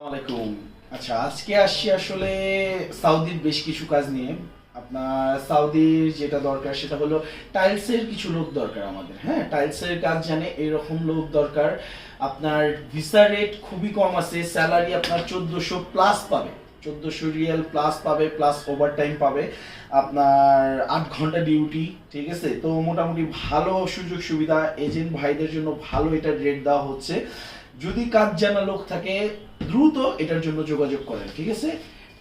ওয়ালাইকুম। আচ্ছা, আজকে আসছি আসলে সৌদির বেশ কিছু কাজ নিয়ে। আপনার সৌদির যেটা দরকার সেটা হলো টাইলসের কিছু লোক দরকার আমাদের। হ্যাঁ, টাইলসের কাজ জানে এরকম লোক দরকার। আপনার ভিসা রেট খুবই কম আছে, স্যালারি আপনার 1400 প্লাস পাবে, 1400 রিয়াল প্লাস পাবে, প্লাস ওভারটাইম পাবে। আপনার 8 ঘন্টা ডিউটি, ঠিক আছে। তো মোটামুটি ভালো সুযোগ সুবিধা, এজেন্ট ভাইদের জন্য ভালো এটা রেট দেওয়া হচ্ছে। যদি কাজ জানা লোক থাকে দ্রুত এটার জন্য যোগাযোগ করেন, ঠিক আছে।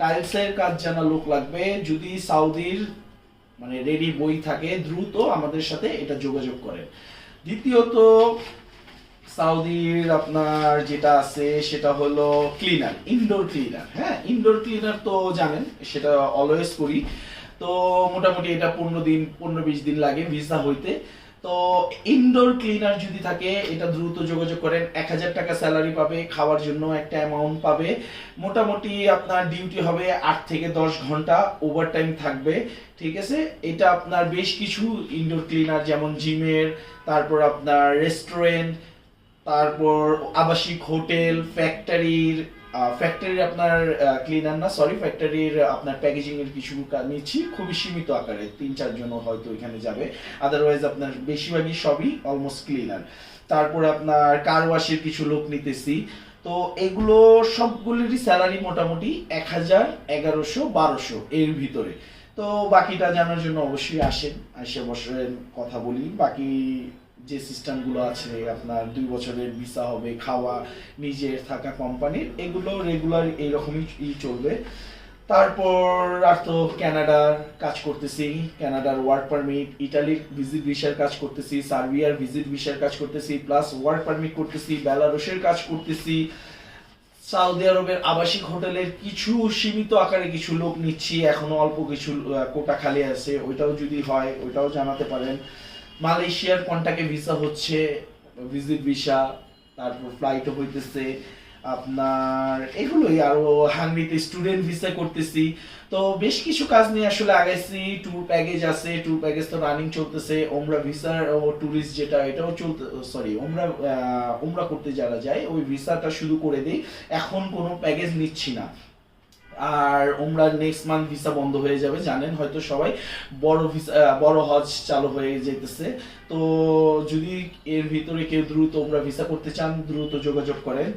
টাইলসের কাজ জানা লোক লাগবে, যদি সৌদির মানে রেডি বই থাকে দ্রুত আমাদের সাথে এটা যোগাযোগ করেন। দ্বিতীয়ত, সৌদির আপনার যেটা আছে সেটা হলো ক্লিনার, ইনডোর ক্লিনার। হ্যাঁ, ইনডোর ক্লিনার তো জানেন, সেটা অলওয়েজ করি। তো মোটামুটি এটা 15-20 দিন লাগে ভিসা হইতে। তো ইনডোর ক্লিনার যদি থাকে এটা দ্রুত যোগাযোগ করেন। 1000 টাকা স্যালারি পাবে, খাওয়ার জন্য একটা অ্যামাউন্ট পাবে। মোটামুটি আপনার ডিউটি হবে 8 থেকে 10 ঘন্টা, ওভারটাইম থাকবে, ঠিক আছে। এটা আপনার বেশ কিছু ইনডোর ক্লিনার যেমন জিমের, তারপর আপনার রেস্টুরেন্ট, তারপর আবাসিক হোটেল, ফ্যাক্টরির আপনার ক্লিনার না, সরি, ফ্যাক্টরির আপনার প্যাকেজিং এর কিছু কাজ নিচ্ছি, খুবই সীমিত আকারে 3-4 জন হয়তো এখানে যাবে। আদারওয়াইজ আপনার বেশিরভাগই সবই অলমোস্ট ক্লিনার। তারপর আপনার কার ওয়াশের কিছু লোক নিতেছি। তো এগুলো সবগুলিরই স্যালারি মোটামুটি 1000, 1100, 1200 এর ভিতরে। তো বাকিটা জানার জন্য অবশ্যই আসেন, এসে বসেন, কথা বলি। বাকি যে সিস্টেমগুলো আছে, আপনার 2 বছরের ভিসা হবে, খাওয়া নিজের থাকা কোম্পানির, এগুলো রেগুলার এইরকমই চলবে। তারপর আর তো কানাডার কাজ করতেছি, কানাডার ওয়ার্ক পারমিট, ইটালির ভিজিট ভিসার কাজ করতেছি, সার্বিয়ার ভিজিট ভিসার কাজ করতেছি, প্লাস ওয়ার্ক পারমিট করতেছি, বেলারুশের কাজ করতেছি। সৌদি আরবের আবাসিক হোটেলের কিছু সীমিত আকারে কিছু লোক নিচ্ছি, এখনো অল্প কিছু কোটা খালি আছে, ওইটাও যদি হয় ওইটাও জানাতে পারেন। মালয়েশিয়ার কন্টাক্টে ভিসা হচ্ছে, ভিজিট ভিসা, তারপর ফ্লাইটও হইতেছে আপনার, এগুলোই। আরো হাঙ্গরিতে স্টুডেন্ট ভিসা করতেছি। তো বেশ কিছু কাজ নিয়ে আসলে আগাইছি। ট্যুর প্যাকেজ আছে, ট্যুর প্যাকেজ তো রানিং চলতেছে। ওমরা ভিসার ও ট্যুরিস্ট যেটা, এটাও চলতে, সরি, ওমরা করতে যারা যায় ওই ভিসাটা শুরু করে দেই, এখন কোনো প্যাকেজ নিচ্ছি না। আর ওমরা নেক্সট মান্থ ভিসা বন্ধ হয়ে যাবে, জানেন হয়তো সবাই। বড় ভিসা, বড় হজ চালু হয়ে যেতেছে। তো যদি এর ভিতরে কেউ দ্রুত ওমরা ভিসা করতে চান দ্রুত যোগাযোগ করেন।